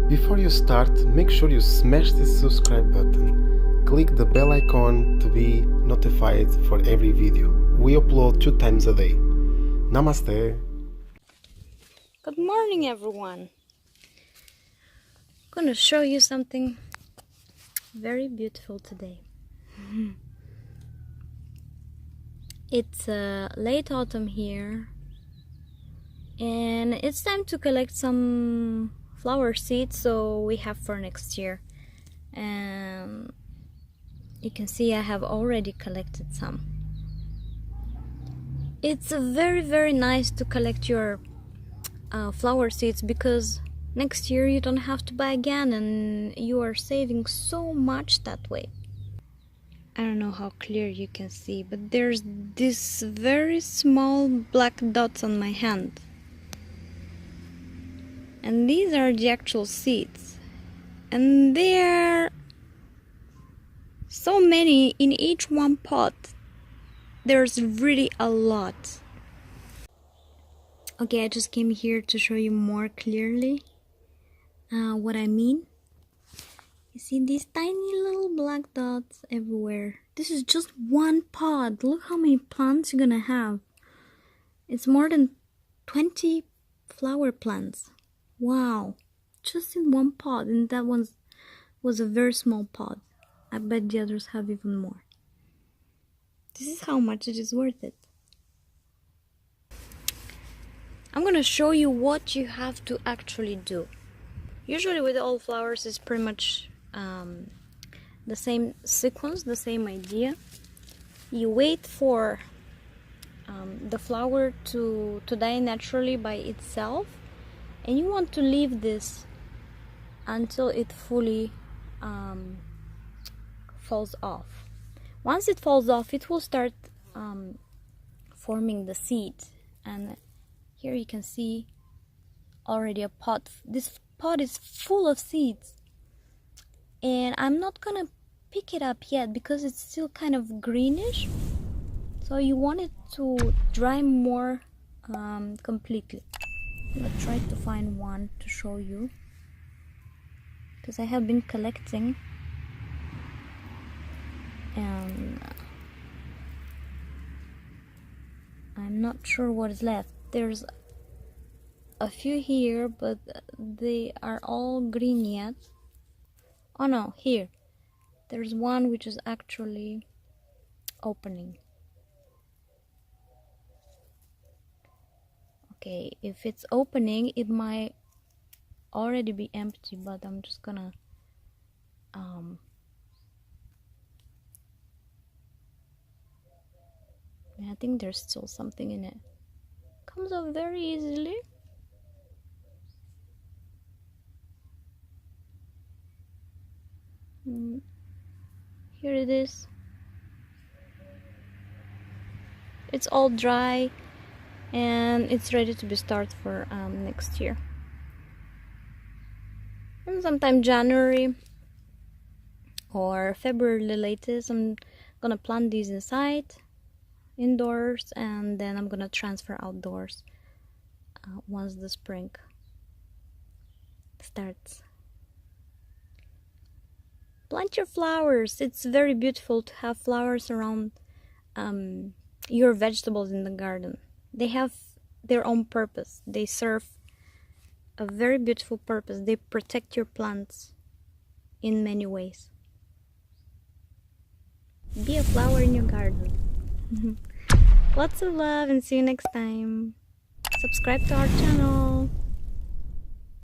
Before you start, make sure you smash the subscribe button. Click the bell icon to be notified for every video. We upload 2 times a day. Namaste! Good morning, everyone. I'm gonna show you something very beautiful today. It's late autumn here, and it's time to collect some flower seeds so we have for next year. And you can see I have already collected some. It's very nice to collect your flower seeds because next year you don't have to buy again and you are saving so much that way. I don't know how clear you can see, but there's this very small black dots on my hand. And these are the actual seeds. And there are so many in each one pot. There's really a lot. Okay, I just came here to show you more clearly what I mean. You see these tiny little black dots everywhere. This is just one pod. Look how many plants you're gonna have. It's more than 20 flower plants. Wow, just in one pod, and that one was a very small pod. I bet the others have even more. This is how much it is worth it. I'm gonna show you what you have to actually do. Usually with all flowers it's pretty much the same sequence, the same idea. You wait for the flower to die naturally by itself, and you want to leave this until it fully falls off. Once it falls off, it will start forming the seed, and here you can see already a pot. This pot is full of seeds, and I'm not gonna pick it up yet because it's still kind of greenish, so you want it to dry more completely. I'm gonna try to find one to show you because I have been collecting, and I'm not sure what is left. There's a few here, but they are all green yet. Oh no, here there's one which is actually opening. Okay, if it's opening it might already be empty, but I'm just gonna I think there's still something in it. Comes out very easily. Here it is. It's all dry and it's ready to be started for next year. And sometime January or February the latest, I'm gonna plant these indoors, and then I'm gonna transfer outdoors once the spring starts. Plant your flowers. It's very beautiful to have flowers around your vegetables in the garden. They have their own purpose. They serve a very beautiful purpose. They protect your plants in many ways. Be a flower in your garden. Lots of love, and see you next time. Subscribe to our channel.